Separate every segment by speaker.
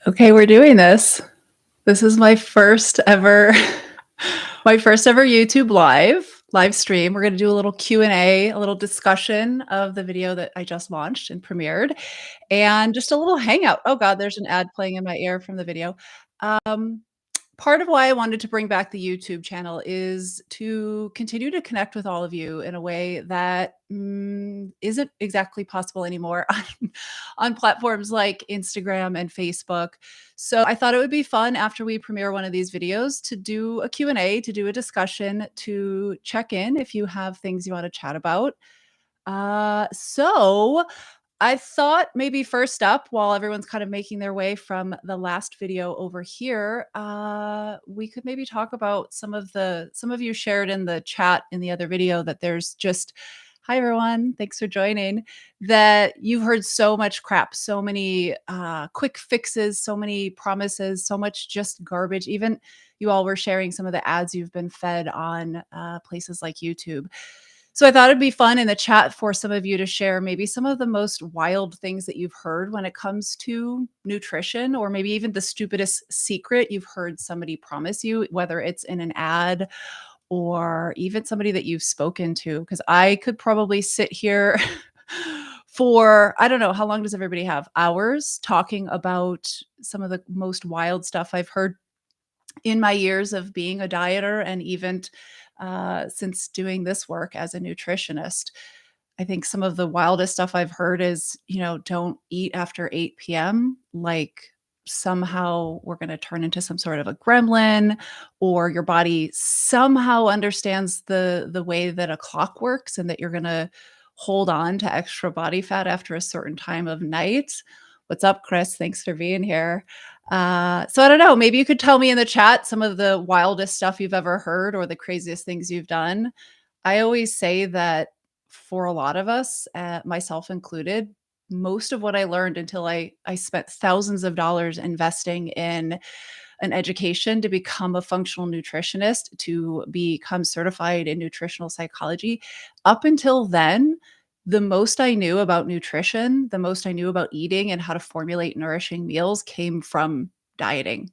Speaker 1: Okay, we're doing this. This is my first ever my first ever YouTube live stream. We're gonna do a little Q&A, a little discussion of the video that I just launched and premiered, and just a little hangout. Oh god, there's an ad playing in my ear from the video. Um, Part of why I wanted to bring back the YouTube channel is to continue to connect with all of you in a way that isn't exactly possible anymore on platforms like Instagram and Facebook. So I thought it would be fun after we premiere one of these videos to do a Q&A, to do a discussion, to check in if you have things you want to chat about. So I thought maybe first up, while everyone's kind of making their way from the last video over here, we could maybe talk about some of you shared in the chat in the other video that there's just hi everyone, thanks for joining. That you've heard so much crap, so many quick fixes, so many promises, so much just garbage. Even you all were sharing some of the ads you've been fed on places like YouTube. So I thought it'd be fun in the chat for some of you to share maybe some of the most wild things that you've heard when it comes to nutrition, or maybe even the stupidest secret you've heard somebody promise you, whether it's in an ad or even somebody that you've spoken to. Because I could probably sit here for, I don't know, how long does everybody have? Hours talking about some of the most wild stuff I've heard in my years of being a dieter and even since doing this work as a nutritionist. I think some of the wildest stuff I've heard is, don't eat after 8 p.m. Like somehow we're going to turn into some sort of a gremlin, or your body somehow understands the way that a clock works and that you're going to hold on to extra body fat after a certain time of night. What's up, Chris? Thanks for being here. So I don't know, maybe you could tell me in the chat some of the wildest stuff you've ever heard or the craziest things you've done. I always say that for a lot of us, myself included, most of what I learned until I spent thousands of dollars investing in an education to become a functional nutritionist, to become certified in nutritional psychology. Up until then, the most I knew about nutrition, the most I knew about eating and how to formulate nourishing meals came from dieting.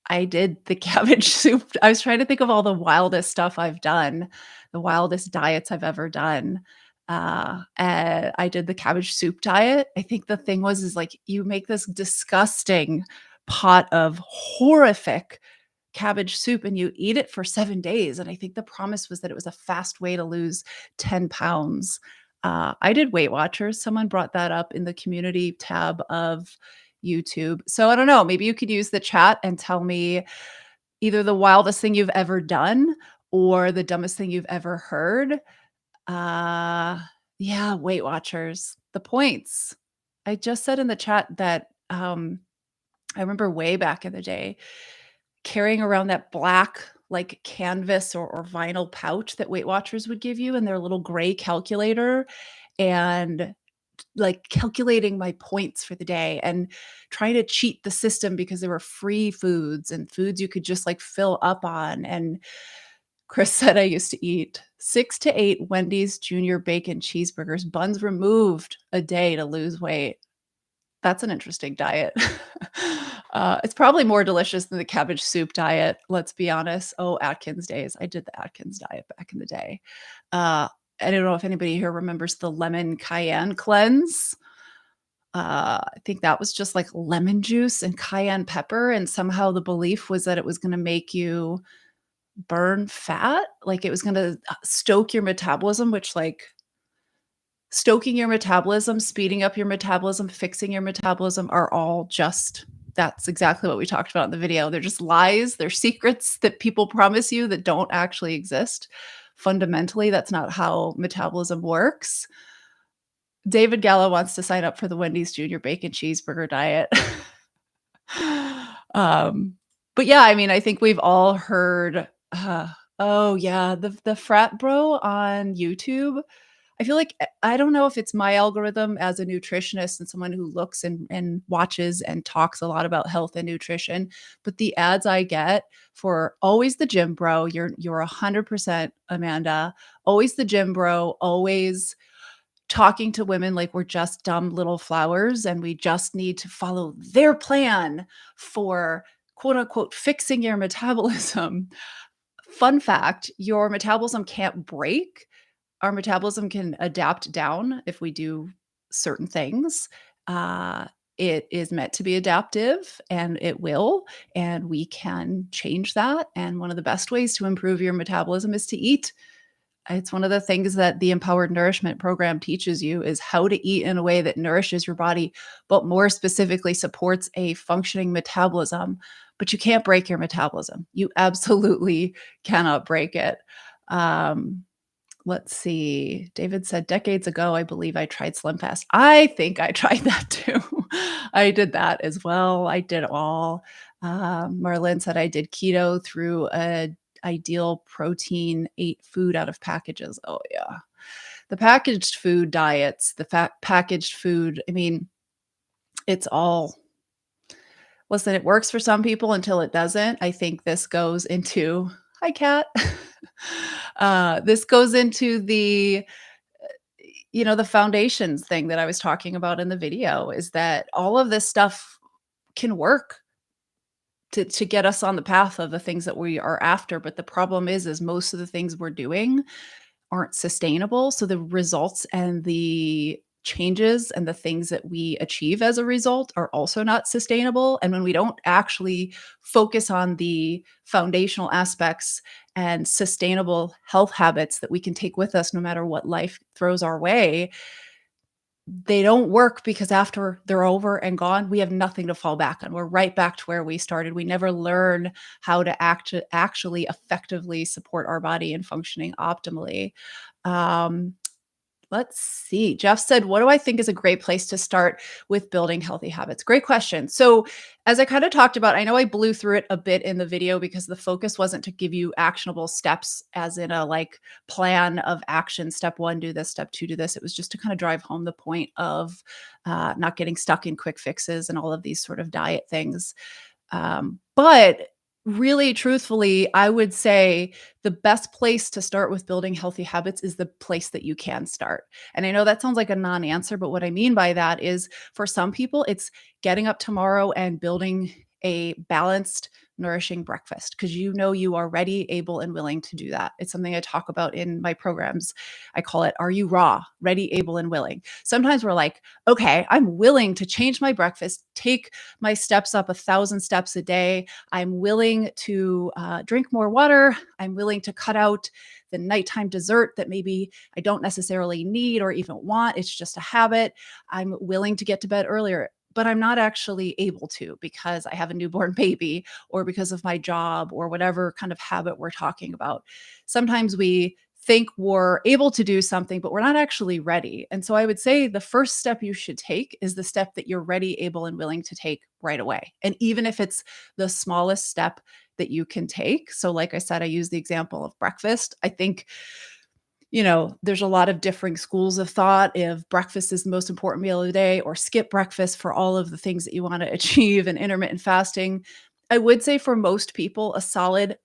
Speaker 1: I did the cabbage soup. I was trying to think of all the wildest stuff I've done, the wildest diets I've ever done. And I did the cabbage soup diet. I think the thing was, is like you make this disgusting pot of horrific cabbage soup and you eat it for 7 days. And I think the promise was that it was a fast way to lose 10 pounds. I did Weight Watchers. Someone brought that up in the community tab of YouTube. So I don't know, maybe you could use the chat and tell me either the wildest thing you've ever done or the dumbest thing you've ever heard. Uh, yeah, Weight Watchers, the points. I just said in the chat that I remember way back in the day carrying around that black like canvas or vinyl pouch that Weight Watchers would give you in their little gray calculator, and like calculating my points for the day and trying to cheat the system because there were free foods and foods you could just like fill up on. And Chris said I used to eat 6 to 8 Wendy's junior bacon cheeseburgers, buns removed, a day to lose weight. That's an interesting diet. It's probably more delicious than the cabbage soup diet, let's be honest. Oh, Atkins days. I did the Atkins diet back in the day. Uh, I don't know if anybody here remembers the lemon cayenne cleanse. I think that was just like lemon juice and cayenne pepper, and somehow the belief was that it was gonna make you burn fat, like it was gonna stoke your metabolism, which like stoking your metabolism, speeding up your metabolism, fixing your metabolism are all just that's exactly what we talked about in the video. They're just lies, they're secrets that people promise you that don't actually exist. Fundamentally, that's not how metabolism works. David Gallo wants to sign up for the Wendy's Junior Bacon Cheeseburger diet. um, but yeah, I mean, I think we've all heard, oh yeah, the frat bro on YouTube. I feel like I don't know if it's my algorithm as a nutritionist and someone who looks and watches and talks a lot about health and nutrition, but the ads I get for always the gym bro, you're 100% Amanda, always the gym bro, always talking to women like we're just dumb little flowers and we just need to follow their plan for quote unquote fixing your metabolism. Fun fact, your metabolism can't break. Our metabolism can adapt down if we do certain things. Uh, it is meant to be adaptive and it will, and we can change that. And one of the best ways to improve your metabolism is to eat. It's one of the things that the Empowered Nourishment program teaches you is how to eat in a way that nourishes your body, but more specifically supports a functioning metabolism. But you can't break your metabolism. You absolutely cannot break it. Um, let's see. David said decades ago, I believe I tried Slim Fast. I think I tried that too. I did that as well. I did it all. Marlene said I did keto through a ideal protein, ate food out of packages. Oh yeah. The packaged food diets, the packaged food, I mean, it's all, listen, it works for some people until it doesn't. I think this goes into, hi cat. This goes into the, the foundations thing that I was talking about in the video, is that all of this stuff can work to get us on the path of the things that we are after. But the problem is most of the things we're doing aren't sustainable. So the results and the changes and the things that we achieve as a result are also not sustainable. And when we don't actually focus on the foundational aspects and sustainable health habits that we can take with us no matter what life throws our way, they don't work, because after they're over and gone, we have nothing to fall back on. We're right back to where we started. We never learn how to actually effectively support our body and functioning optimally. Um, Let's see. Jeff said, what do I think is a great place to start with building healthy habits? Great question. So, as I kind of talked about, I know I blew through it a bit in the video because the focus wasn't to give you actionable steps, as in a like plan of action. Step one, do this. Step two, do this. It was just to kind of drive home the point of not getting stuck in quick fixes and all of these sort of diet things. But really, truthfully, I would say the best place to start with building healthy habits is the place that you can start. And I know that sounds like a non answer, but what I mean by that is for some people, it's getting up tomorrow and building a balanced, nourishing breakfast because you are ready, able, and willing to do that. It's something I talk about in my programs. I call it, Are You Raw? Ready, able, and willing. Sometimes we're like, okay, I'm willing to change my breakfast, take my steps up 1,000 steps a day. I'm willing to drink more water. I'm willing to cut out the nighttime dessert that maybe I don't necessarily need or even want. It's just a habit. I'm willing to get to bed earlier, but I'm not actually able to because I have a newborn baby or because of my job or whatever kind of habit we're talking about. Sometimes we think we're able to do something, but we're not actually ready. And so I would say the first step you should take is the step that you're ready, able, and willing to take right away. And even if it's the smallest step that you can take. So, like I said, I use the example of breakfast. I think, there's a lot of differing schools of thought if breakfast is the most important meal of the day or skip breakfast for all of the things that you want to achieve and intermittent fasting. I would say for most people, a solid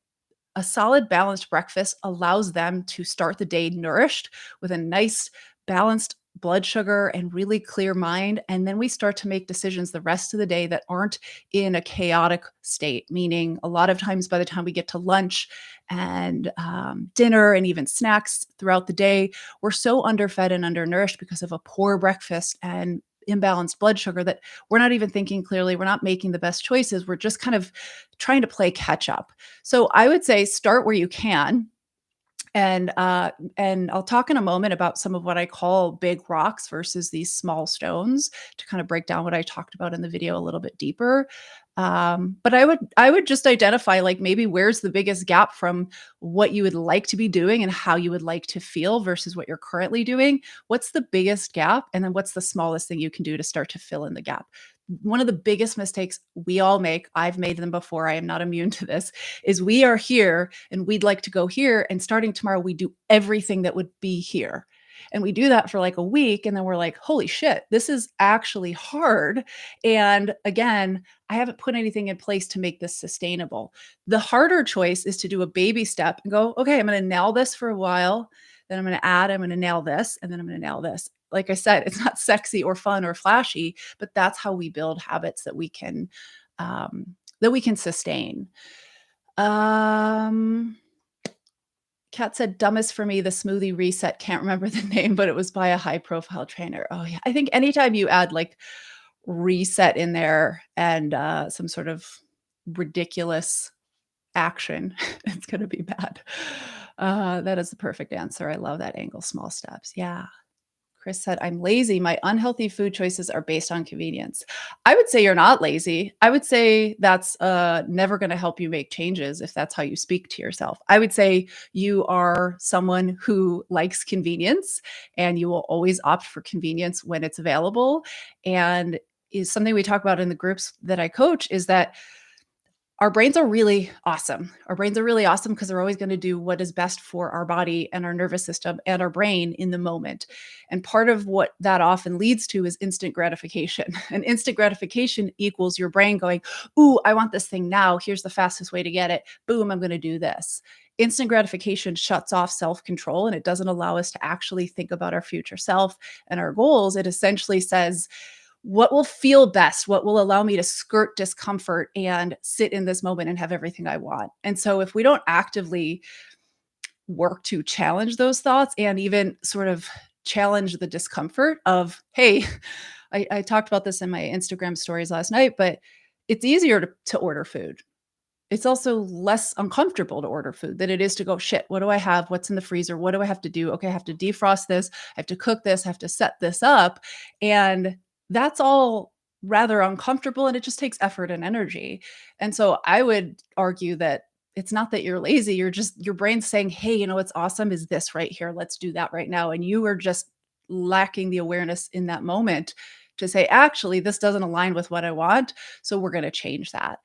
Speaker 1: balanced breakfast allows them to start the day nourished with a nice balanced blood sugar and really clear mind, and then we start to make decisions the rest of the day that aren't in a chaotic state, meaning a lot of times by the time we get to lunch and dinner and even snacks throughout the day, we're so underfed and undernourished because of a poor breakfast and imbalanced blood sugar that we're not even thinking clearly. We're not making the best choices. We're just kind of trying to play catch up. So I would say start where you can. And I'll talk in a moment about some of what I call big rocks versus these small stones to kind of break down what I talked about in the video a little bit deeper. But I would just identify like maybe where's the biggest gap from what you would like to be doing and how you would like to feel versus what you're currently doing. What's the biggest gap? And then what's the smallest thing you can do to start to fill in the gap? One of the biggest mistakes we all make, I've made them before, I am not immune to this, is we are here and we'd like to go here. And starting tomorrow, we do everything that would be here. And we do that for like a week. And then we're like, holy shit, this is actually hard. And again, I haven't put anything in place to make this sustainable. The harder choice is to do a baby step and go, okay, I'm going to nail this for a while. Then I'm going to nail this. And then I'm going to nail this. like I said, it's not sexy or fun or flashy, but that's how we build habits that we can sustain. Um, Kat said, dumbest for me, the smoothie reset. Can't remember the name, but it was by a high profile trainer. Oh, yeah. I think anytime you add like reset in there and some sort of ridiculous action, it's going to be bad. That is the perfect answer. I love that angle. Small steps. Yeah. Chris said, I'm lazy. My unhealthy food choices are based on convenience. I would say you're not lazy. I would say that's never going to help you make changes if that's how you speak to yourself. I would say you are someone who likes convenience and you will always opt for convenience when it's available. And is something we talk about in the groups that I coach is that our brains are really awesome. Our brains are really awesome because they're always going to do what is best for our body and our nervous system and our brain in the moment. And part of what that often leads to is instant gratification. And instant gratification equals your brain going, ooh, I want this thing now. Here's the fastest way to get it. Boom, I'm going to do this. Instant gratification shuts off self control and it doesn't allow us to actually think about our future self and our goals. It essentially says, what will feel best, what will allow me to skirt discomfort and sit in this moment and have everything I want. And so if we don't actively work to challenge those thoughts and even sort of challenge the discomfort of, hey, I talked about this in my Instagram stories last night, but it's easier to order food. It's also less uncomfortable to order food than it is to go, shit, what do I have? What's in the freezer? What do I have to do? Okay, I have to defrost this. I have to cook this. I have to set this up. And that's all rather uncomfortable and it just takes effort and energy. And so I would argue that it's not that you're lazy, you're just your brain's saying, "Hey, you know what's awesome is this right here. Let's do that right now." And you are just lacking the awareness in that moment to say, "Actually, this doesn't align with what I want, so we're going to change that."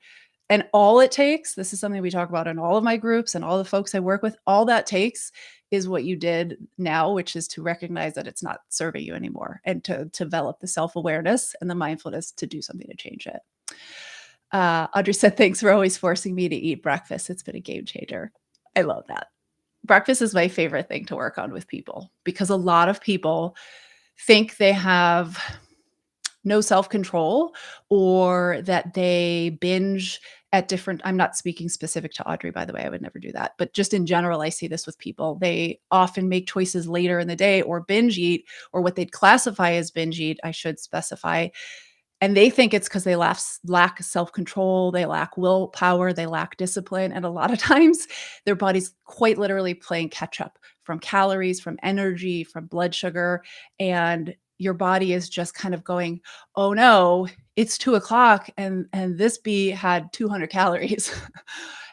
Speaker 1: And all it takes, this is something we talk about in all of my groups and all the folks I work with, all that takes is what you did now, which is to recognize that it's not serving you anymore and to develop the self-awareness and the mindfulness to do something to change it. Audrey said, thanks for always forcing me to eat breakfast. It's been a game changer. I love that. Breakfast is my favorite thing to work on with people because a lot of people think they have no self-control or that they binge at different, I'm not speaking specific to Audrey, by the way, I would never do that. But just in general, I see this with people. They often make choices later in the day or binge eat, or what they'd classify as binge eat, I should specify. And they think it's because they lack self-control, they lack willpower, they lack discipline. And a lot of times their body's quite literally playing catch up from calories, from energy, from blood sugar. And your body is just kind of going, oh no, it's 2 o'clock and this bee had 200 calories.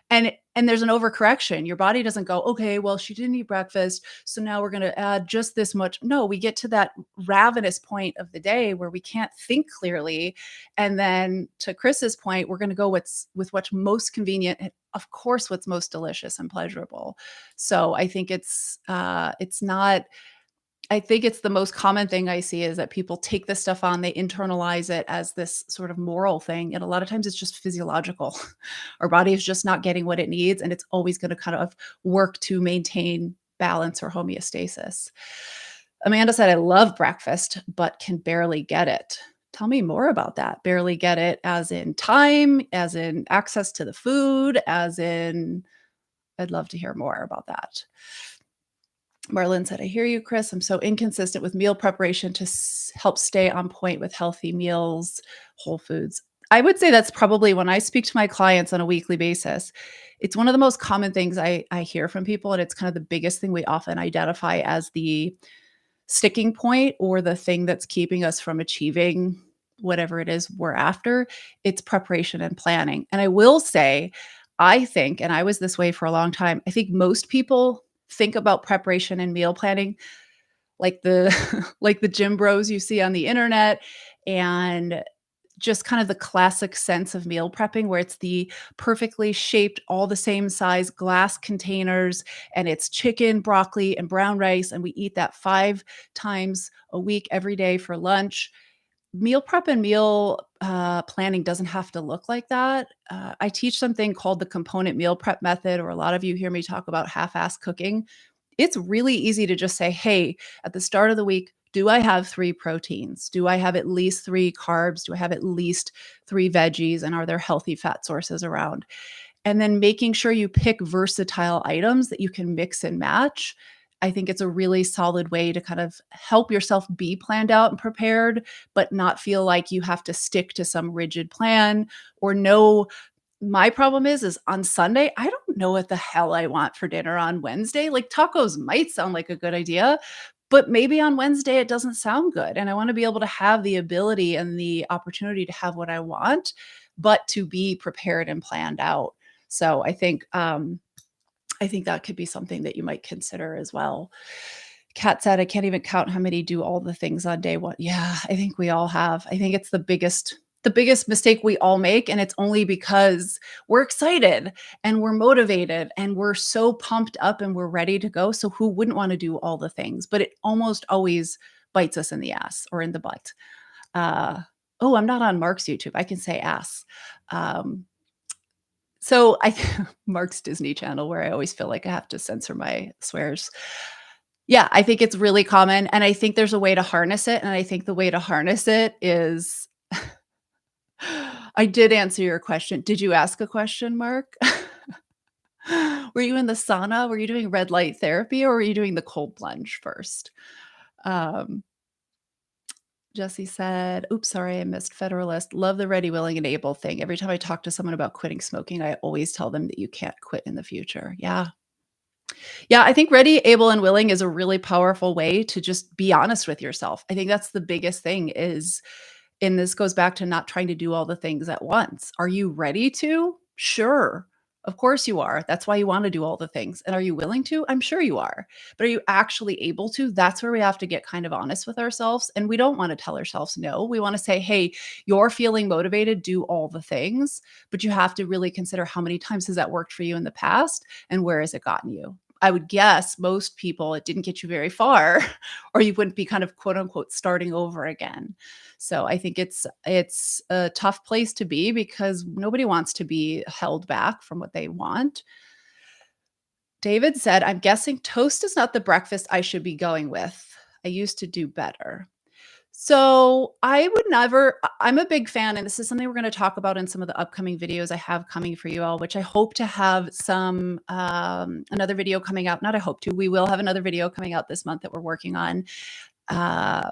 Speaker 1: And there's an overcorrection. Your body doesn't go, okay, well, she didn't eat breakfast, so now we're going to add just this much. No, we get to that ravenous point of the day where we can't think clearly. And then to Chris's point, we're going to go with what's most convenient and of course what's most delicious and pleasurable. So I think it's not, I think it's the most common thing I see is that people take this stuff on, they internalize it as this sort of moral thing. And a lot of times it's just physiological. Our body is just not getting what it needs. And it's always going to kind of work to maintain balance or homeostasis. Amanda said, I love breakfast, but can barely get it. Tell me more about that. Barely get it as in time, as in access to the food, as in, I'd love to hear more about that. Marlene said, I hear you, Chris. I'm so inconsistent with meal preparation to help stay on point with healthy meals, whole foods. I would say that's probably when I speak to my clients on a weekly basis. It's one of the most common things I hear from people. And it's kind of the biggest thing we often identify as the sticking point or the thing that's keeping us from achieving whatever it is we're after. It's preparation and planning. And I will say, I think, and I was this way for a long time, I think most people think about preparation and meal planning like the like the gym bros you see on the internet and just kind of the classic sense of meal prepping where it's the perfectly shaped all the same size glass containers and it's chicken, broccoli and brown rice and we eat that 5 times a week every day for lunch. Meal prep and meal planning doesn't have to look like that. I teach something called the component meal prep method, or a lot of you hear me talk about half-ass cooking. It's really easy to just say, hey, at the start of the week, Do I have 3 proteins? Do I have at least 3 carbs? Do I have at least 3 veggies? And are there healthy fat sources around? And then making sure you pick versatile items that you can mix and match. I think it's a really solid way to kind of help yourself be planned out and prepared, but not feel like you have to stick to some rigid plan or know. My problem is on Sunday, I don't know what the hell I want for dinner on Wednesday. Like, tacos might sound like a good idea, but maybe on Wednesday it doesn't sound good, and I wanna be able to have the ability and the opportunity to have what I want, but to be prepared and planned out. So I think that could be something that you might consider as well. Kat said, "I can't even count how many do all the things on day 1." Yeah, I think we all have. I think it's the biggest mistake we all make, and it's only because we're excited and we're motivated and we're so pumped up and we're ready to go, so who wouldn't wanna do all the things? But it almost always bites us in the ass or in the butt. Uh, oh, I'm not on Mark's YouTube. I can say ass. Um, so I Mark's Disney Channel, where I always feel like I have to censor my swears. Yeah, I think it's really common, and I think there's a way to harness it, and I think the way to harness it is I did answer your question. Did you ask a question, Mark? Were you in the sauna? Were you doing red light therapy, or were you doing the cold plunge first? Um, Jesse said, "Oops, sorry, I missed Federalist. Love the ready, willing, and able thing. Every time I talk to someone about quitting smoking, I always tell them that you can't quit in the future." Yeah. Yeah, I think ready, able, and willing is a really powerful way to just be honest with yourself. I think that's the biggest thing is and this goes back to not trying to do all the things at once. Are you ready to? Sure. Of course you are. That's why you want to do all the things. And are you willing to? I'm sure you are. But are you actually able to? That's where we have to get kind of honest with ourselves. And we don't want to tell ourselves no. We want to say, hey, you're feeling motivated, do all the things. But you have to really consider how many times has that worked for you in the past and where has it gotten you? I would guess most people, it didn't get you very far, or you wouldn't be kind of quote unquote starting over again. So I think it's a tough place to be because nobody wants to be held back from what they want. David said, "I'm guessing toast is not the breakfast I should be going with. I used to do better." So I would never I'm a big fan, and this is something we're gonna talk about in some of the upcoming videos I have coming for you all, which I hope to have another video coming out. Not I hope to, we will have another video coming out this month that we're working on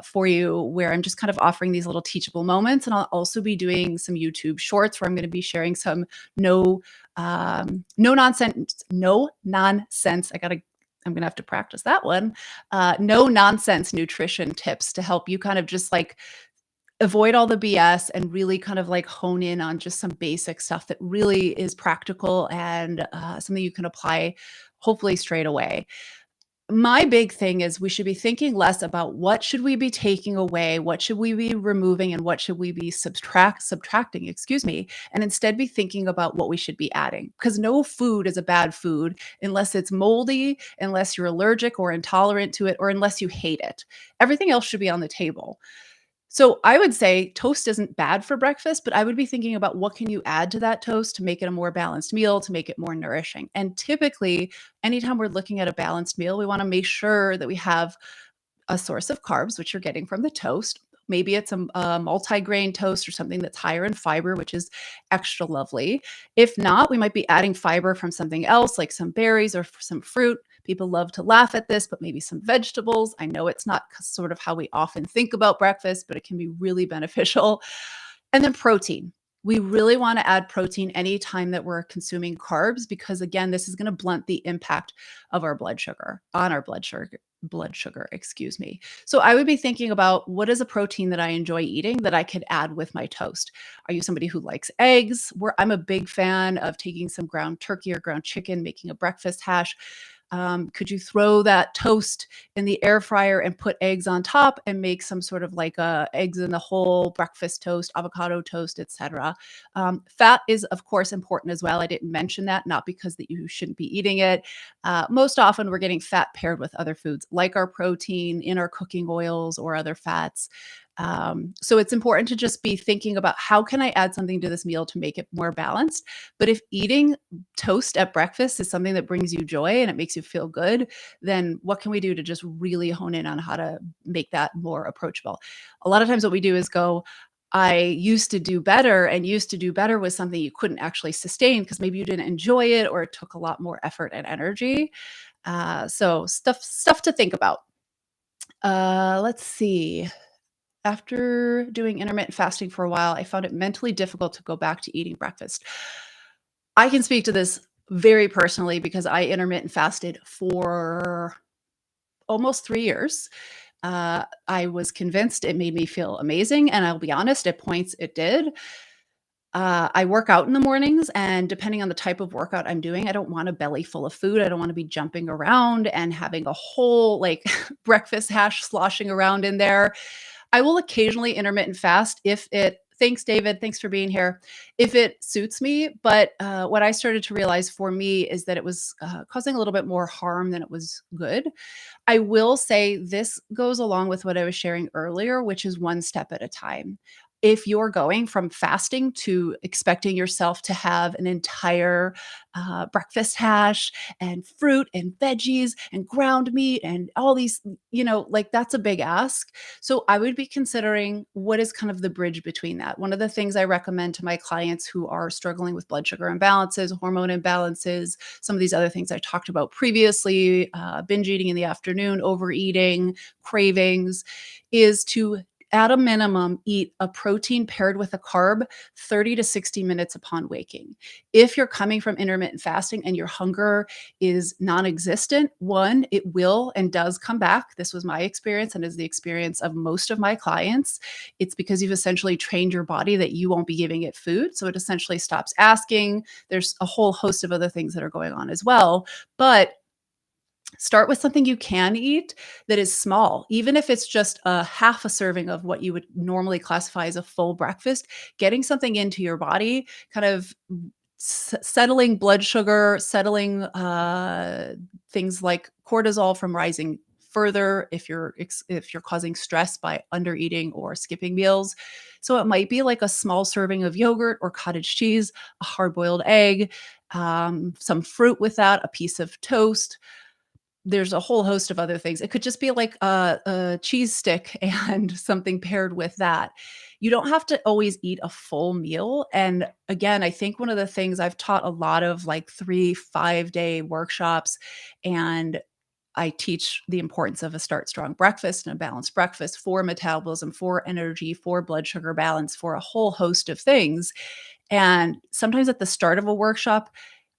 Speaker 1: for you, where I'm just kind of offering these little teachable moments. And I'll also be doing some YouTube shorts where I'm going to be sharing some no, no nonsense. I'm gonna have to practice that one. No nonsense nutrition tips to help you kind of just like avoid all the BS and really kind of like hone in on just some basic stuff that really is practical and something you can apply hopefully straight away. My big thing is we should be thinking less about what should we be taking away, what should we be removing, and what should we be subtracting, excuse me, and instead be thinking about what we should be adding. Because no food is a bad food unless it's moldy, unless you're allergic or intolerant to it, or unless you hate it. Everything else should be on the table. So I would say toast isn't bad for breakfast, but I would be thinking about what can you add to that toast to make it a more balanced meal, to make it more nourishing. And typically, anytime we're looking at a balanced meal, we want to make sure that we have a source of carbs, which you're getting from the toast. Maybe it's a multi-grain toast or something that's higher in fiber, which is extra lovely. If not, we might be adding fiber from something else, like some berries or some fruit. People love to laugh at this, but maybe some vegetables. I know it's not sort of how we often think about breakfast, but it can be really beneficial. And then protein. We really want to add protein anytime that we're consuming carbs because again, this is going to blunt the impact of our blood sugar on our blood sugar, excuse me. So I would be thinking about what is a protein that I enjoy eating that I could add with my toast. Are you somebody who likes eggs? I'm a big fan of taking some ground turkey or ground chicken, making a breakfast hash. Could you throw that toast in the air fryer and put eggs on top and make some sort of like eggs in the whole breakfast toast, avocado toast, etc. Fat is of course important as well. I didn't mention that, not because that you shouldn't be eating it. Most often we're getting fat paired with other foods like our protein in our cooking oils or other fats. So it's important to just be thinking about how can I add something to this meal to make it more balanced. But if eating toast at breakfast is something that brings you joy and it makes you feel good, then what can we do to just really hone in on how to make that more approachable? A lot of times what we do is go, I used to do better, and used to do better was something you couldn't actually sustain because maybe you didn't enjoy it or it took a lot more effort and energy. So stuff to think about. Let's see. After doing intermittent fasting for a while, I found it mentally difficult to go back to eating breakfast. I can speak to this very personally because I intermittent fasted for almost 3 years. I was convinced it made me feel amazing, and I'll be honest, at points it did. I work out in the mornings, and depending on the type of workout I'm doing, I don't want a belly full of food. I don't wanna be jumping around and having a whole, like, breakfast hash sloshing around in there. I will occasionally intermittent fast if it thanks, David. Thanks for being here. If it suits me, but, what I started to realize for me is that it was, causing a little bit more harm than it was good. I will say this goes along with what I was sharing earlier, which is one step at a time. If you're going from fasting to expecting yourself to have an entire breakfast hash and fruit and veggies and ground meat and all these, like that's a big ask. So I would be considering what is kind of the bridge between that. One of the things I recommend to my clients who are struggling with blood sugar imbalances, hormone imbalances, some of these other things I talked about previously, binge eating in the afternoon, overeating, cravings, is to at a minimum eat a protein paired with a carb 30 to 60 minutes upon waking. If you're coming from intermittent fasting and your hunger is non-existent, one, it will and does come back. This was my experience and is the experience of most of my clients. It's because you've essentially trained your body that you won't be giving it food, so it essentially stops asking. There's a whole host of other things that are going on as well, but start with something you can eat that is small. Even if it's just a half a serving of what you would normally classify as a full breakfast, getting something into your body, kind of settling blood sugar, settling things like cortisol from rising further if you're causing stress by under eating or skipping meals. So it might be like a small serving of yogurt or cottage cheese, a hard boiled egg, some fruit with that, a piece of toast. There's a whole host of other things. It could just be like a cheese stick and something paired with that. You don't have to always eat a full meal, and again, I think one of the things I've taught a lot of, like, 3, 5-day workshops, and I teach the importance of a start strong breakfast and a balanced breakfast for metabolism, for energy, for blood sugar balance, for a whole host of things, and sometimes at the start of a workshop,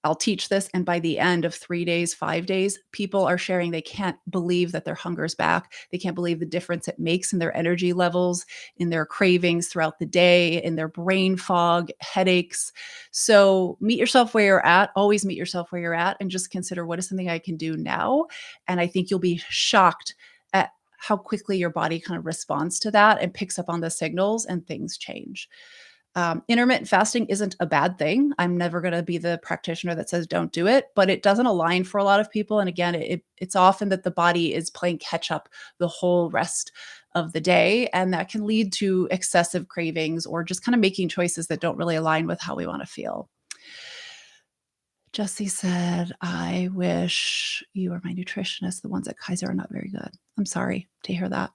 Speaker 1: I'll teach this, and by the end of 3 days, 5 days, people are sharing they can't believe that their hunger's back. They can't believe the difference it makes in their energy levels, in their cravings throughout the day, in their brain fog, headaches. So meet yourself where you're at. Always meet yourself where you're at and just consider what is something I can do now. And I think you'll be shocked at how quickly your body kind of responds to that and picks up on the signals and things change. Intermittent fasting isn't a bad thing. I'm never going to be the practitioner that says don't do it, but it doesn't align for a lot of people. And again, it's often that the body is playing catch up the whole rest of the day. And that can lead to excessive cravings or just kind of making choices that don't really align with how we want to feel. Jesse said, I wish you were my nutritionist. The ones at Kaiser are not very good. I'm sorry to hear that.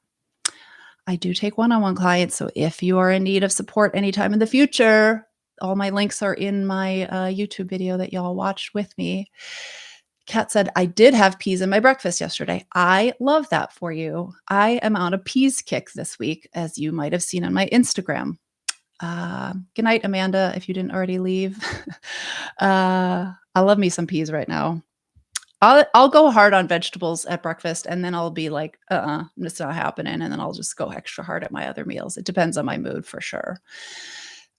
Speaker 1: I do take one-on-one clients, so if you are in need of support anytime in the future, all my links are in my, YouTube video that y'all watched with me. Kat said, "I did have peas in my breakfast yesterday." I love that for you. I am on a peas kick this week, as you might have seen on my Instagram. Good night, Amanda, if you didn't already leave. I love me some peas right now. I'll go hard on vegetables at breakfast, and then I'll be like, it's not happening," and then I'll just go extra hard at my other meals. It depends on my mood for sure.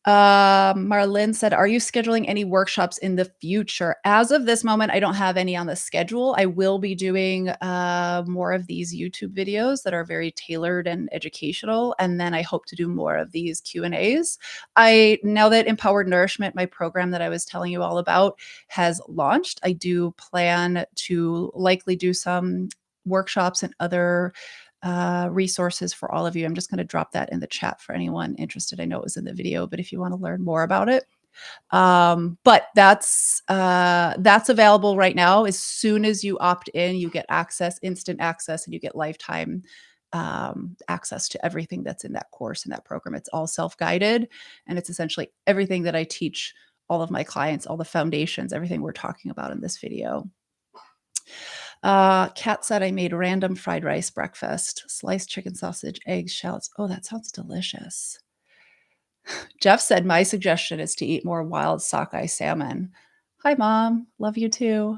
Speaker 1: Marlene said, "Are you scheduling any workshops in the future?" As of this moment, I don't have any on the schedule. I will be doing more of these YouTube videos that are very tailored and educational, and then I hope to do more of these Q&As. Now that Empowered Nourishment, my program that I was telling you all about, has launched, I do plan to likely do some workshops and other resources for all of you. I'm just going to drop that in the chat for anyone interested. I know it was in the video, but if you want to learn more about it, but that's available right now. As soon as you opt in, you get access, instant access, and you get lifetime access to everything that's in that course and that program. It's all self-guided, and it's essentially everything that I teach all of my clients, all the foundations, everything we're talking about in this video. Kat said I made random fried rice breakfast, sliced chicken sausage, eggs, shallots. Oh, that sounds delicious. Jeff said my suggestion is to eat more wild sockeye salmon. Hi, Mom. Love you too.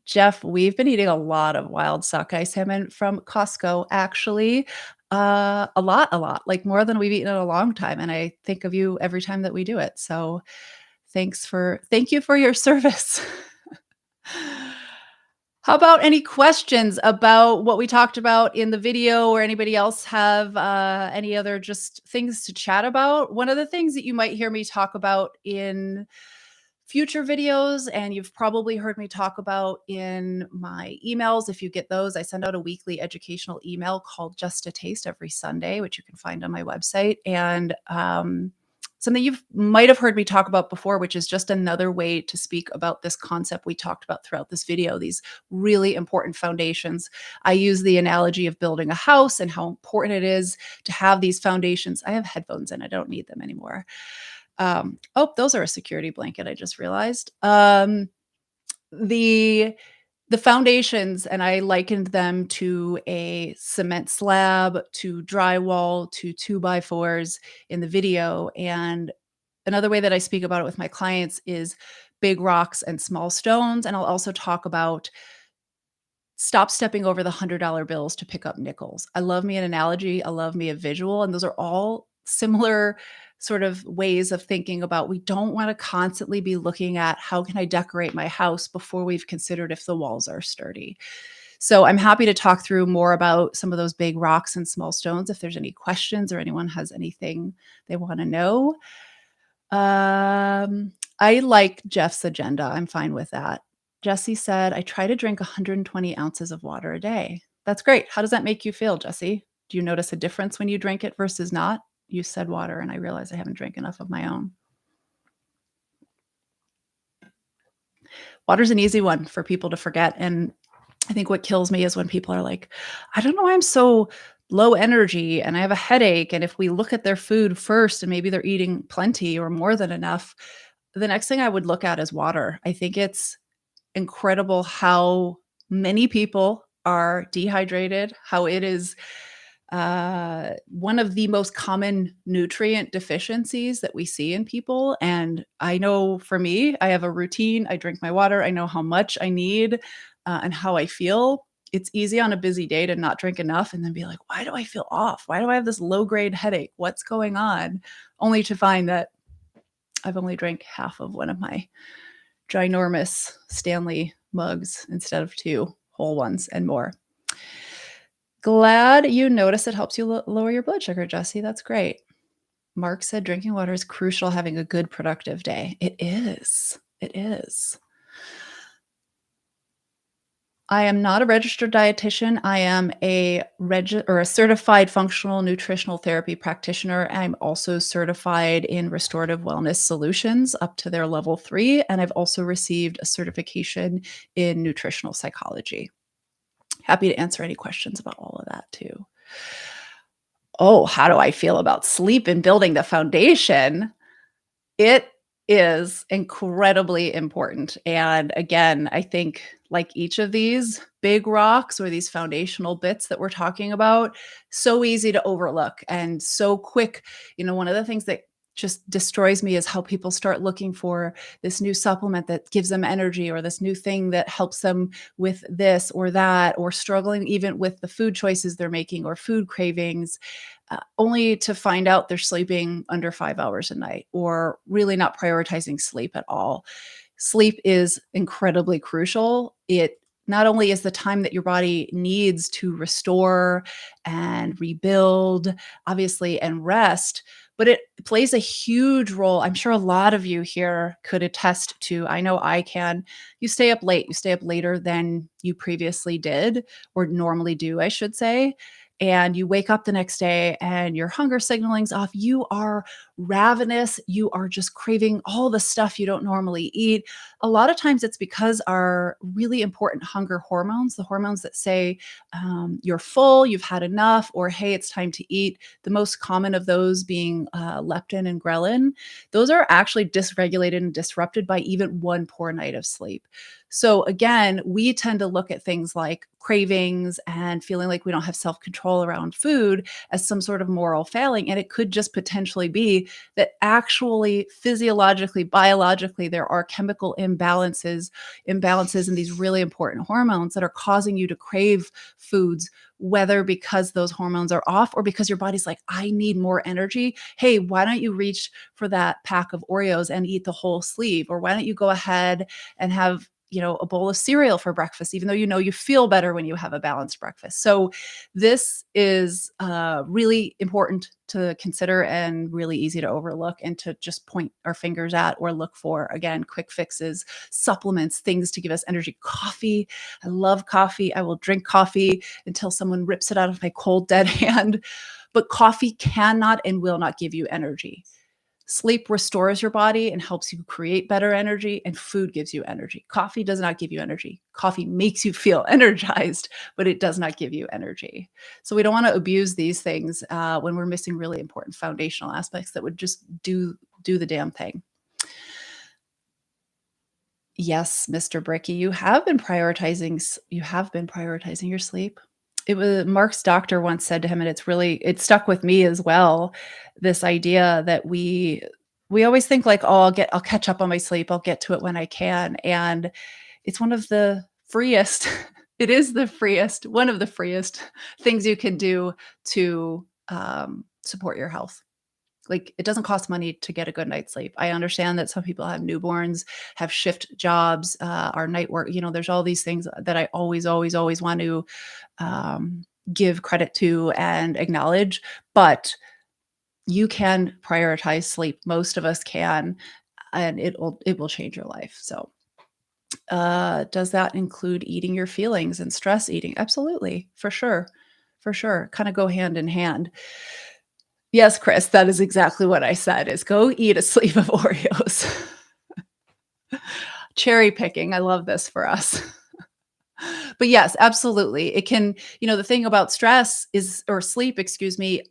Speaker 1: Jeff, we've been eating a lot of wild sockeye salmon from Costco, actually. A lot, like more than we've eaten in a long time. And I think of you every time that we do it. So thank you for your service. How about any questions about what we talked about in the video, or anybody else have any other just things to chat about? One of the things that you might hear me talk about in future videos, and you've probably heard me talk about in my emails, if you get those, I send out a weekly educational email called Just a Taste every Sunday, which you can find on my website. And something you might have heard me talk about before, which is just another way to speak about this concept we talked about throughout this video, these really important foundations. I use the analogy of building a house and how important it is to have these foundations. I have headphones in, I don't need them anymore. Oh, those are a security blanket, I just realized. The foundations, and I likened them to a cement slab, to drywall, to 2x4s in the video. And another way that I speak about it with my clients is big rocks and small stones. And I'll also talk about stop stepping over the $100 bills to pick up nickels. I love me an analogy. I love me a visual. And those are all similar sort of ways of thinking about, we don't want to constantly be looking at how can I decorate my house before we've considered if the walls are sturdy. So I'm happy to talk through more about some of those big rocks and small stones if there's any questions or anyone has anything they want to know. I like Jeff's agenda. I'm fine with that. Jesse said, I try to drink 120 ounces of water a day. That's great. How does that make you feel, Jesse? Do you notice a difference when you drink it versus not? You said water, and I realize I haven't drank enough of my own. Water's an easy one for people to forget. And I think what kills me is when people are like, I don't know why I'm so low energy and I have a headache. And if we look at their food first and maybe they're eating plenty or more than enough, the next thing I would look at is water. I think it's incredible how many people are dehydrated, how it is one of the most common nutrient deficiencies that we see in people. And I know for me, I have a routine. I drink my water. I know how much I need and how I feel. It's easy on a busy day to not drink enough and then be like, why do I feel off? Why do I have this low grade headache? What's going on? Only to find that I've only drank half of one of my ginormous Stanley mugs instead of 2 whole ones and more. Glad you notice it helps you lower your blood sugar, Jesse. That's great. Mark said drinking water is crucial, having a good productive day. It is. It is. I am not a registered dietitian. I am a certified functional nutritional therapy practitioner. I'm also certified in restorative wellness solutions up to their level 3. And I've also received a certification in nutritional psychology. Happy to answer any questions about all of that too. Oh, how do I feel about sleep and building the foundation? It is incredibly important. And again, I think like each of these big rocks or these foundational bits that we're talking about, so easy to overlook and so quick. One of the things that just destroys me is how people start looking for this new supplement that gives them energy, or this new thing that helps them with this or that, or struggling even with the food choices they're making or food cravings, only to find out they're sleeping under 5 hours a night or really not prioritizing sleep at all. Sleep is incredibly crucial. It not only is the time that your body needs to restore and rebuild, obviously, and rest, but it plays a huge role. I'm sure a lot of you here could attest to, I know I can. You stay up late, you stay up later than you previously did or normally do, I should say. And you wake up the next day and your hunger signaling's off. You are ravenous. You are just craving all the stuff you don't normally eat. A lot of times it's because our really important hunger hormones, the hormones that say you're full, you've had enough, or hey, it's time to eat, the most common of those being leptin and ghrelin, those are actually dysregulated and disrupted by even one poor night of sleep. So again, we tend to look at things like cravings and feeling like we don't have self-control around food as some sort of moral failing. And it could just potentially be that actually physiologically, biologically, there are chemical imbalances in these really important hormones that are causing you to crave foods, whether because those hormones are off or because your body's like, I need more energy. Hey, why don't you reach for that pack of Oreos and eat the whole sleeve? Or why don't you go ahead and have a bowl of cereal for breakfast, even though you feel better when you have a balanced breakfast. So this is really important to consider and really easy to overlook and to just point our fingers at or look for, again, quick fixes, supplements, things to give us energy. Coffee. I love coffee. I will drink coffee until someone rips it out of my cold, dead hand. But coffee cannot and will not give you energy. Sleep restores your body and helps you create better energy, and food gives you energy. Coffee does not give you energy. Coffee makes you feel energized, but it does not give you energy. So we don't want to abuse these things when we're missing really important foundational aspects that would just do the damn thing. Yes, Mr. Bricky, you have been prioritizing your sleep. It was Mark's doctor once said to him, and it stuck with me as well, this idea that we always think like, "Oh, I'll catch up on my sleep. I'll get to it when I can." And it's one of the freest it is the freest, one of the freest things you can do to support your health. Like, it doesn't cost money to get a good night's sleep. I understand that some people have newborns, have shift jobs, are night work. There's all these things that I always, always, always want to um, give credit to and acknowledge. But you can prioritize sleep. Most of us can, and it will change your life. So, does that include eating your feelings and stress eating? Absolutely, for sure. Kind of go hand in hand. Yes, Chris, that is exactly what I said, is go eat a sleeve of Oreos. Cherry picking, I love this for us. But yes, absolutely. It can, the thing about stress is, or sleep, excuse me,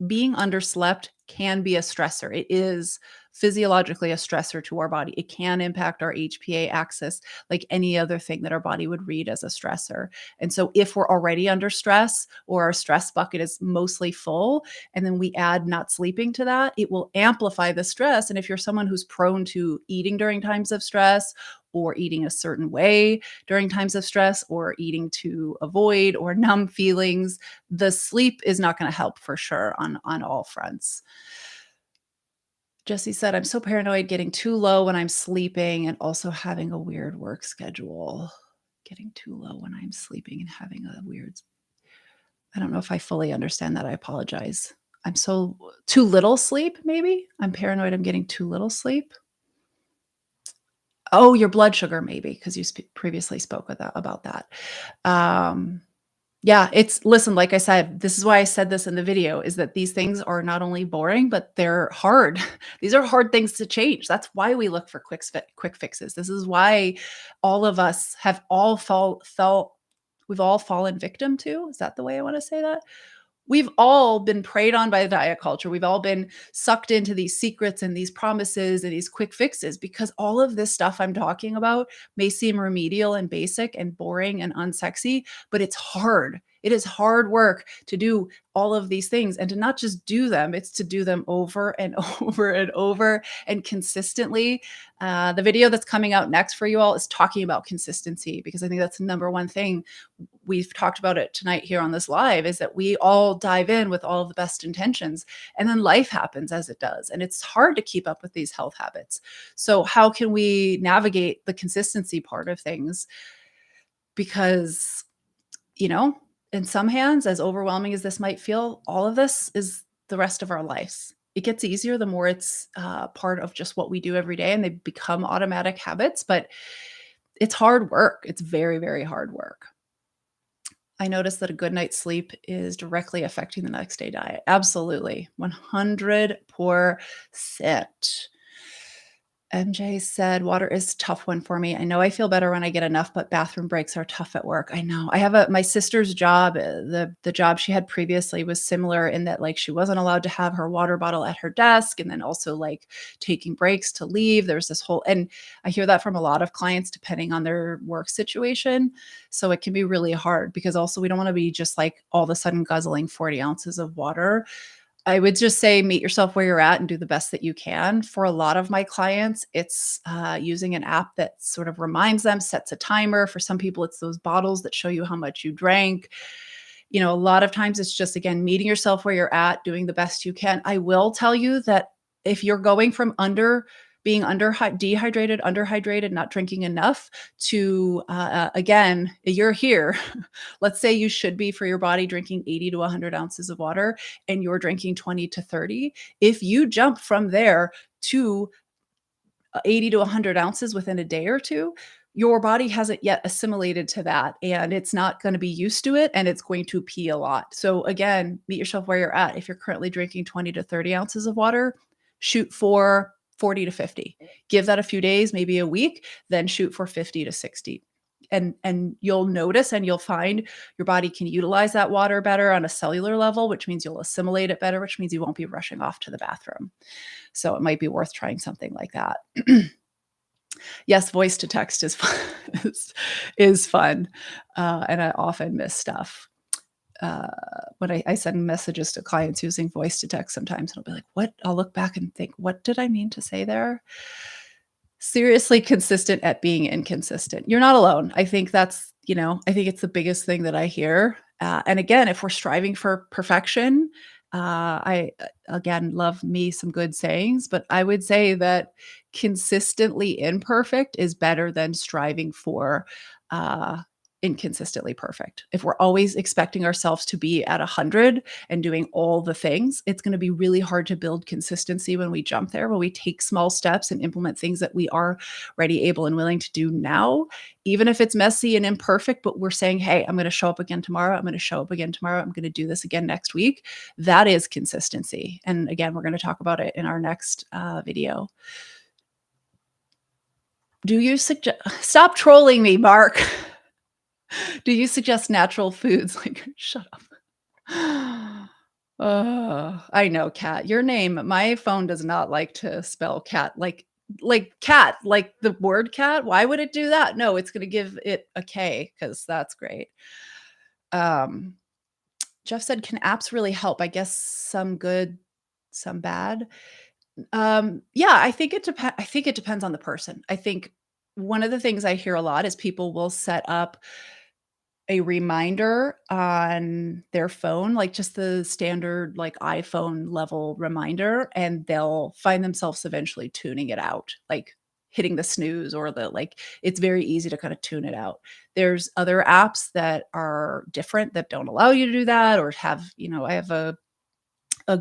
Speaker 1: being underslept can be a stressor. It is physiologically a stressor to our body. It can impact our HPA axis like any other thing that our body would read as a stressor. And so if we're already under stress or our stress bucket is mostly full, and then we add not sleeping to that, it will amplify the stress. And if you're someone who's prone to eating during times of stress or eating a certain way during times of stress or eating to avoid or numb feelings, the sleep is not going to help for sure on all fronts. Jesse said, I'm so paranoid getting too low when I'm sleeping and also having a weird work schedule. Getting too low when I'm sleeping and having a weird. I don't know if I fully understand that. I apologize. I'm so too little sleep, maybe. I'm paranoid I'm getting too little sleep. Oh, your blood sugar, maybe, because you previously spoke about that. Um, Yeah, listen, like I said, this is why I said this in the video, is that these things are not only boring, but they're hard. These are hard things to change. That's why we look for quick fixes. This is why all of us have all we've all fallen victim to. Is that the way I want to say that? We've all been preyed on by diet culture. We've all been sucked into these secrets and these promises and these quick fixes, because all of this stuff I'm talking about may seem remedial and basic and boring and unsexy, but it's hard. It is hard work to do all of these things, and to not just do them, it's to do them over and over and over and consistently. The video that's coming out next for you all is talking about consistency, because I think that's the number one thing. We've talked about it tonight here on this live, is that we all dive in with all of the best intentions, and then life happens as it does. And it's hard to keep up with these health habits. So how can we navigate the consistency part of things? Because, in some hands, as overwhelming as this might feel, all of this is the rest of our lives. it gets easier the more it's part of just what we do every day and they become automatic habits. But it's hard work. It's very, very hard work. I noticed that a good night's sleep is directly affecting the next day diet. Absolutely. 100%. MJ said, "Water is a tough one for me. I know I feel better when I get enough, but bathroom breaks are tough at work." I know. I have my sister's job, the job she had previously was similar in that, like, she wasn't allowed to have her water bottle at her desk and then also, like, taking breaks to leave. There's this whole and I hear that from a lot of clients depending on their work situation. So it can be really hard because also we don't wanna be just, like, all of a sudden guzzling 40 ounces of water. I would just say meet yourself where you're at and do the best that you can. For a lot of my clients, it's using an app that sort of reminds them, sets a timer. For some people, it's those bottles that show you how much you drank. You know, a lot of times it's just, again, meeting yourself where you're at, doing the best you can. I will tell you that if you're going from being dehydrated, underhydrated, not drinking enough to, again, you're here. Let's say you should be for your body drinking 80 to 100 ounces of water and you're drinking 20 to 30. If you jump from there to 80 to 100 ounces within a day or two, your body hasn't yet assimilated to that and it's not going to be used to it and it's going to pee a lot. So, again, meet yourself where you're at. If you're currently drinking 20 to 30 ounces of water, shoot for 40 to 50. Give that a few days, maybe a week, then shoot for 50 to 60. And you'll notice and you'll find your body can utilize that water better on a cellular level, which means you'll assimilate it better, which means you won't be rushing off to the bathroom. So it might be worth trying something like that. Yes, voice to text is fun, is fun, and I often miss stuff. Uh, when I send messages to clients using voice to text sometimes, and I'll be like, "What?" I'll look back and think, "What did I mean to say there?" Seriously consistent at being inconsistent. You're not alone. I think that's, I think it's the biggest thing that I hear. And again, if we're striving for perfection, I again love me some good sayings, but I would say that consistently imperfect is better than striving for uh, inconsistently perfect. If we're always expecting ourselves to be at 100 and doing all the things, it's going to be really hard to build consistency when we jump there, when we take small steps and implement things that we are ready, able, and willing to do now, even if it's messy and imperfect, but we're saying, hey, I'm going to show up again tomorrow. I'm going to show up again tomorrow. I'm going to do this again next week. That is consistency. And again, we're going to talk about it in our next video. Do you suggest, stop trolling me, Mark. Do you suggest natural foods? Like, shut up. I know, Cat. Your name, my phone does not like to spell cat like cat, like the word cat. Why would it do that? No, it's gonna give it a K because that's great. Um, Jeff said, "Can apps really help?" I guess some good, some bad. Yeah, I think it depends on the person. I think one of the things I hear a lot is people will set up a reminder on their phone, like just the standard like iPhone level reminder, and they'll find themselves eventually tuning it out, like hitting the snooze or the like it's very easy to kind of tune it out. There's other apps that are different that don't allow you to do that or have, I have a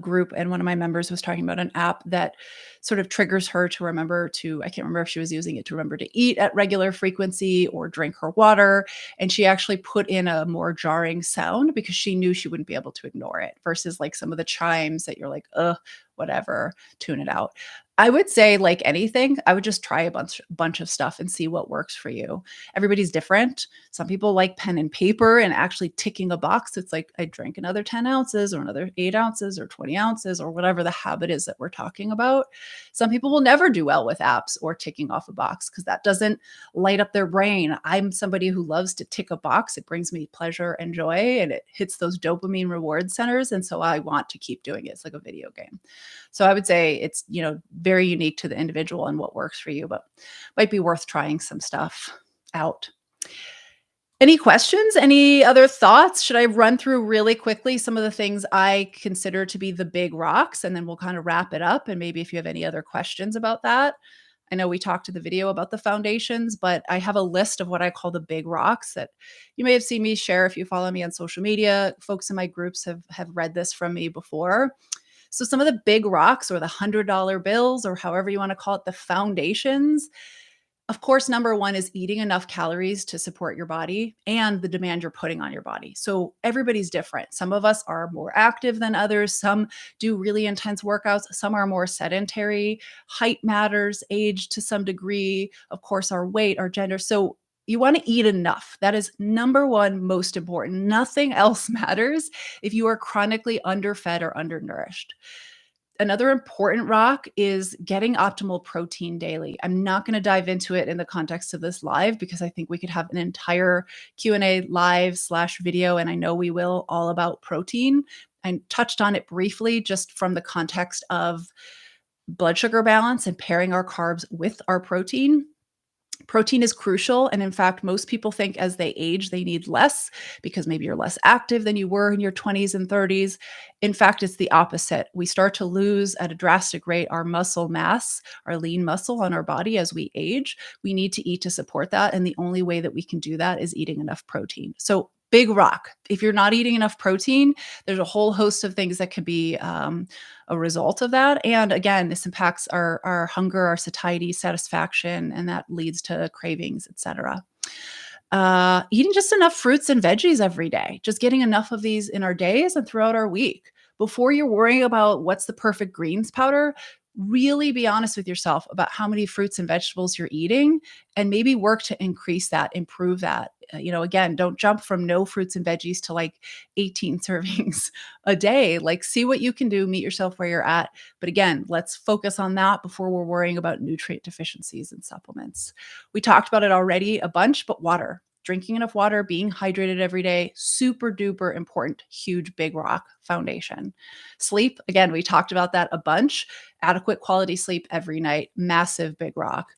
Speaker 1: group and one of my members was talking about an app that sort of triggers her to remember to I can't remember if she was using it to remember to eat at regular frequency or drink her water, and she actually put in a more jarring sound because she knew she wouldn't be able to ignore it versus like some of the chimes that you're like, ugh, whatever, tune it out. I would say, like anything, I would just try a bunch of stuff and see what works for you. Everybody's different. Some people like pen and paper and actually ticking a box. It's like, I drank another 10 ounces or another 8 ounces or 20 ounces or whatever the habit is that we're talking about. Some people will never do well with apps or ticking off a box because that doesn't light up their brain. I'm somebody who loves to tick a box. It brings me pleasure and joy and it hits those dopamine reward centers. And so I want to keep doing it. It's like a video game. So I would say it's, very unique to the individual and what works for you, but might be worth trying some stuff out. Any questions? Any other thoughts? Should I run through really quickly some of the things I consider to be the big rocks, and then we'll kind of wrap it up? And maybe if you have any other questions about that. I know we talked in the video about the foundations, but I have a list of what I call the big rocks that you may have seen me share if you follow me on social media. Folks in my groups have read this from me before. So some of the big rocks or the $100 bills or however you want to call it, the foundations, of course, number one is eating enough calories to support your body and the demand you're putting on your body. So everybody's different. Some of us are more active than others. Some do really intense workouts. Some are more sedentary. Height matters, age to some degree, of course, our weight, our gender. So you want to eat enough. That is number one, most important. Nothing else matters if you are chronically underfed or undernourished. Another important rock is getting optimal protein daily. I'm not going to dive into it in the context of this live because I think we could have an entire Q&A live slash video, and I know we will, all about protein. I touched on it briefly just from the context of blood sugar balance and pairing our carbs with our protein. Protein is crucial. And in fact, most people think as they age, they need less because maybe you're less active than you were in your 20s and 30s. In fact, it's the opposite. We start to lose at a drastic rate our muscle mass, our lean muscle on our body as we age. We need to eat to support that. And the only way that we can do that is eating enough protein. So, big rock. If you're not eating enough protein, there's a whole host of things that could be a result of that. And again, this impacts our hunger, our satiety, satisfaction, and that leads to cravings, etc. Eating just enough fruits and veggies every day, just getting enough of these in our days and throughout our week. Before you're worrying about what's the perfect greens powder, really be honest with yourself about how many fruits and vegetables you're eating and maybe work to increase that, improve that. Again, don't jump from no fruits and veggies to like 18 servings a day. Like, see what you can do, meet yourself where you're at. But again, let's focus on that before we're worrying about nutrient deficiencies and supplements. We talked about it already a bunch, but water. Drinking enough water, being hydrated every day, super duper important, huge, big rock foundation. Sleep, again, we talked about that a bunch. Adequate quality sleep every night, massive, big rock.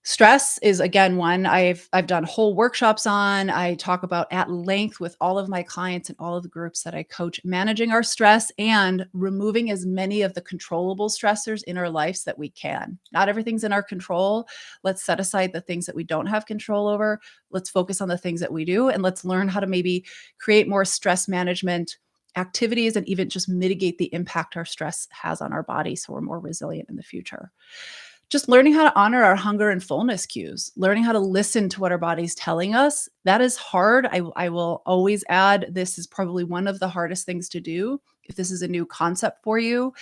Speaker 1: Stress is again one I've done whole workshops on. I talk about at length with all of my clients and all of the groups that I coach, managing our stress and removing as many of the controllable stressors in our lives that we can. Not everything's in our control. Let's set aside the things that we don't have control over. Let's focus on the things that we do, and let's learn how to maybe create more stress management activities and even just mitigate the impact our stress has on our body so we're more resilient in the future. Just learning how to honor our hunger and fullness cues, learning how to listen to what our body's telling us. That is hard. I will always add, this is probably one of the hardest things to do. If this is a new concept for you,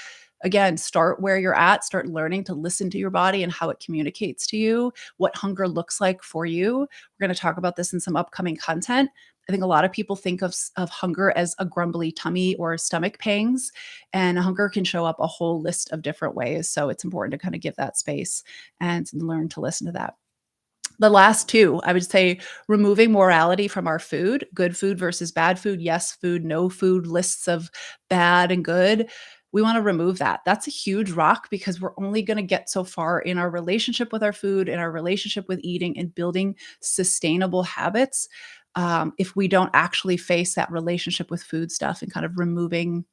Speaker 1: again, start where you're at, start learning to listen to your body and how it communicates to you, what hunger looks like for you. We're going to talk about this in some upcoming content. I think a lot of people think of hunger as a grumbly tummy or stomach pangs, and hunger can show up a whole list of different ways. So it's important to kind of give that space and learn to listen to that. The last two, I would say removing morality from our food, good food versus bad food, yes food, no food, lists of bad and good. We want to remove that. That's a huge rock because we're only going to get so far in our relationship with our food, in our relationship with eating and building sustainable habits. If we don't actually face that relationship with food stuff and kind of removing,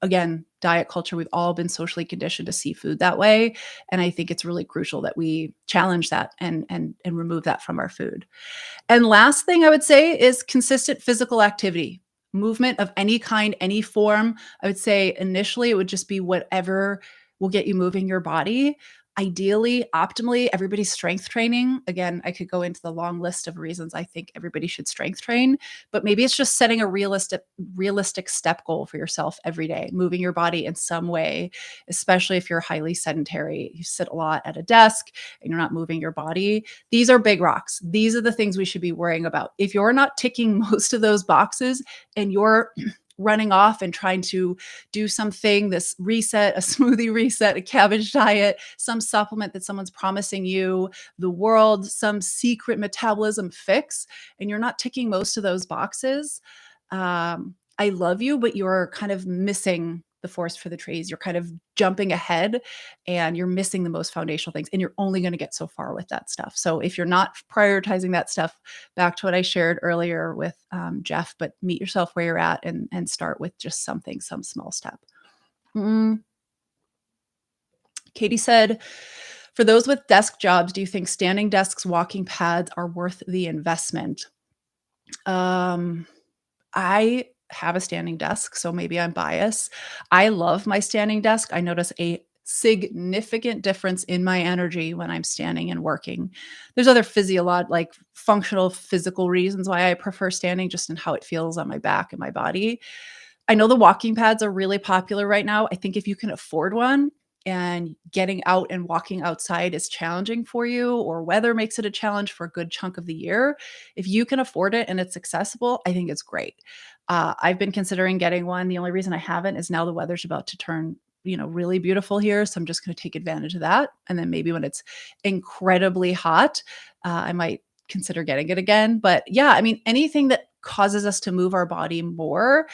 Speaker 1: again, diet culture, we've all been socially conditioned to see food that way. And I think it's really crucial that we challenge that and remove that from our food. And last thing I would say is consistent physical activity, movement of any kind, any form. I would say initially it would just be whatever will get you moving your body. Ideally, optimally, everybody's strength training. Again, I could go into the long list of reasons I think everybody should strength train, but maybe it's just setting a realistic step goal for yourself every day, moving your body in some way, especially if you're highly sedentary. You sit a lot at a desk and you're not moving your body. These are big rocks. These are the things we should be worrying about. If you're not ticking most of those boxes and you're running off and trying to do something, this reset, a smoothie reset, a cabbage diet, some supplement that someone's promising you, the world, some secret metabolism fix, and you're not ticking most of those boxes, I love you, but you're kind of missing the forest for the trees. You're kind of jumping ahead and you're missing the most foundational things, and you're only going to get so far with that stuff. So if you're not prioritizing that stuff, back to what I shared earlier with Jeff, but meet yourself where you're at and start with just something, some small step. Mm. Katie said, for those with desk jobs, do you think standing desks, walking pads are worth the investment? I have a standing desk, so maybe I'm biased. I love my standing desk. I notice a significant difference in my energy when I'm standing and working. There's other like functional physical reasons why I prefer standing, just in how it feels on my back and my body. I know the walking pads are really popular right now. I think if you can afford one and getting out and walking outside is challenging for you, or weather makes it a challenge for a good chunk of the year, if you can afford it and it's accessible, I think it's great. I've been considering getting one. The only reason I haven't is now the weather's about to turn, really beautiful here. So I'm just going to take advantage of that. And then maybe when it's incredibly hot, I might consider getting it again. But yeah, I mean, anything that causes us to move our body more.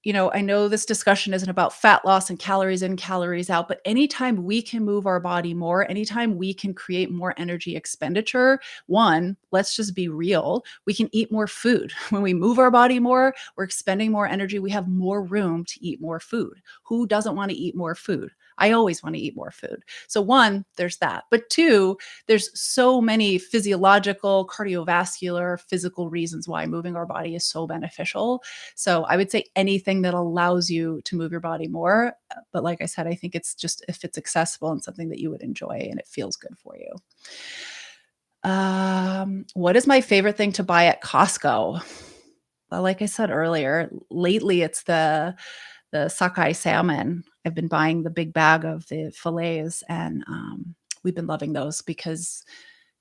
Speaker 1: I know this discussion isn't about fat loss and calories in, calories out, but anytime we can move our body more, anytime we can create more energy expenditure, one, let's just be real, we can eat more food. When we move our body more, we're expending more energy. We have more room to eat more food. Who doesn't want to eat more food? I always want to eat more food. So one, there's that. But two, there's so many physiological, cardiovascular, physical reasons why moving our body is so beneficial. So I would say anything that allows you to move your body more. But like I said, I think it's just if it's accessible and something that you would enjoy and it feels good for you. What is my favorite thing to buy at Costco? Well, like I said earlier, lately it's the sockeye salmon. I've been buying the big bag of the fillets, and we've been loving those because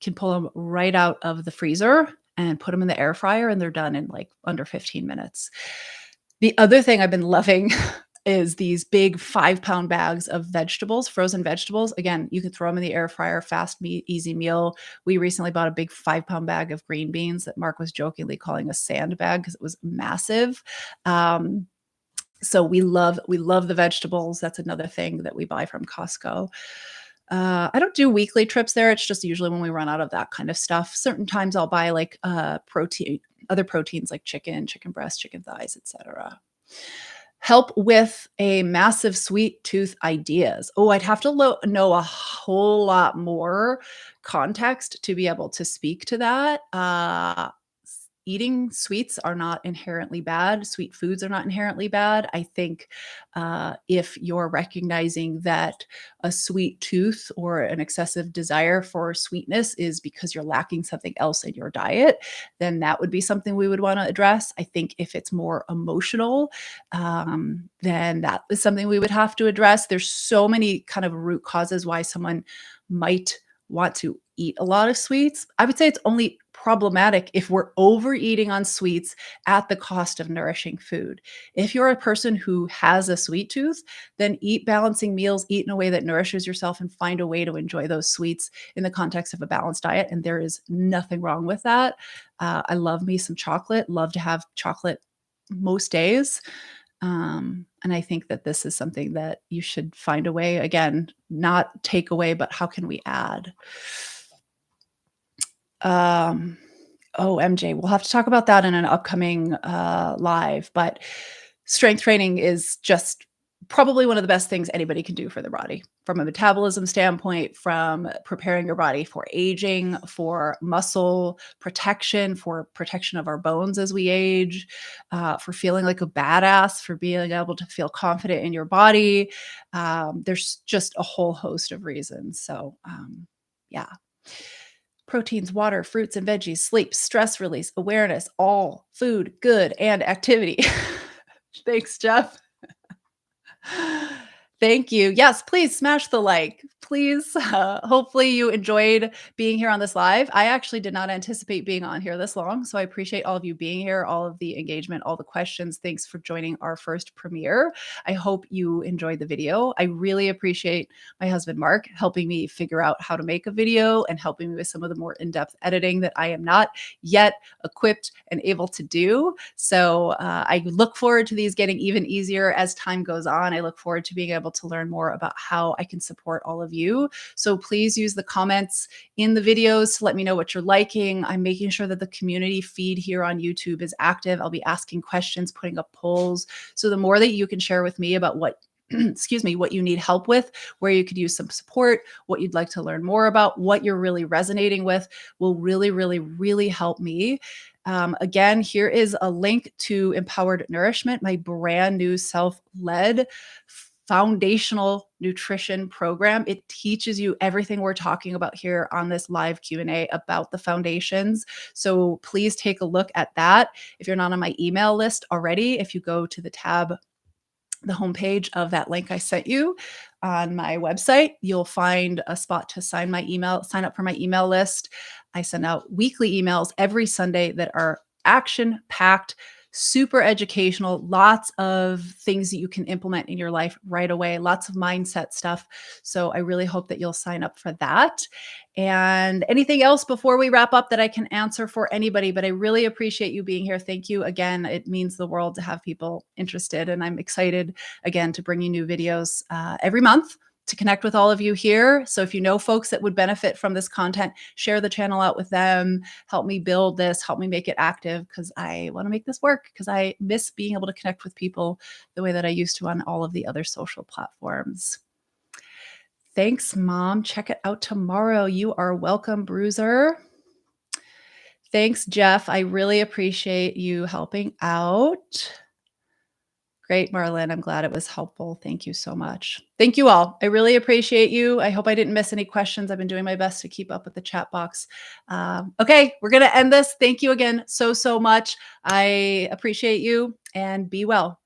Speaker 1: you can pull them right out of the freezer and put them in the air fryer, and they're done in like under 15 minutes. The other thing I've been loving is these big 5-pound bags of vegetables, frozen vegetables. Again, you can throw them in the air fryer, fast meat, easy meal. We recently bought a big 5-pound bag of green beans that Mark was jokingly calling a sandbag because it was massive. So we love the vegetables. That's another thing that we buy from Costco. I don't do weekly trips there. It's just usually when we run out of that kind of stuff. Certain times I'll buy like other proteins like chicken breast, chicken thighs, etc. Help with a massive sweet tooth ideas. Oh, I'd have to know a whole lot more context to be able to speak to that. Eating sweets are not inherently bad. Sweet foods are not inherently bad. I think if you're recognizing that a sweet tooth or an excessive desire for sweetness is because you're lacking something else in your diet, then that would be something we would want to address. I think if it's more emotional, then that is something we would have to address. There's so many kind of root causes why someone might want to eat a lot of sweets. I would say it's only problematic if we're overeating on sweets at the cost of nourishing food. If you're a person who has a sweet tooth, then eat balancing meals, eat in a way that nourishes yourself, and find a way to enjoy those sweets in the context of a balanced diet. And there is nothing wrong with that. I love me some chocolate, love to have chocolate most days. And I think that this is something that you should find a way, again, not take away, but how can we add? Um, oh, MJ, we'll have to talk about that in an upcoming live. But strength training is just probably one of the best things anybody can do for their body from a metabolism standpoint, from preparing your body for aging, for muscle protection, for protection of our bones as we age, for feeling like a badass, for being able to feel confident in your body. There's just a whole host of reasons. So, yeah. Proteins, water, fruits and veggies, sleep, stress release, awareness, all food, good, and activity. Thanks, Jeff. Thank you. Yes, please smash the like. Please, hopefully you enjoyed being here on this live. I actually did not anticipate being on here this long, so I appreciate all of you being here, all of the engagement, all the questions. Thanks for joining our first premiere. I hope you enjoyed the video. I really appreciate my husband, Mark, helping me figure out how to make a video and helping me with some of the more in-depth editing that I am not yet equipped and able to do. So I look forward to these getting even easier as time goes on. I look forward to being able to learn more about how I can support all of you. So please use the comments in the videos to let me know what you're liking. I'm making sure that the community feed here on YouTube is active. I'll be asking questions, putting up polls. So the more that you can share with me about what excuse me, what you need help with, where you could use some support, what you'd like to learn more about, what you're really resonating with will really, really, really help me. Again, here is a link to Empowered Nourishment, my brand new self-led foundational nutrition program. It teaches you everything we're talking about here on this live Q&A about the foundations. So please take a look at that. If you're not on my email list already, if you go to the homepage of that link I sent you on my website, you'll find a spot to sign up for my email list. I send out weekly emails every Sunday that are action packed, super educational, lots of things that you can implement in your life right away, lots of mindset stuff. So I really hope that you'll sign up for that. And anything else before we wrap up that I can answer for anybody, but I really appreciate you being here. Thank you again. It means the world to have people interested, and I'm excited again to bring you new videos every month to connect with all of you here. So if you know folks that would benefit from this content, share the channel out with them, help me build this, help me make it active, because I want to make this work, because I miss being able to connect with people the way that I used to on all of the other social platforms. Thanks, Mom. Check it out tomorrow. You are welcome, Bruiser. Thanks, Jeff. I really appreciate you helping out. Great, Marlon. I'm glad it was helpful. Thank you so much. Thank you all. I really appreciate you. I hope I didn't miss any questions. I've been doing my best to keep up with the chat box. Okay, we're going to end this. Thank you again so much. I appreciate you, and be well.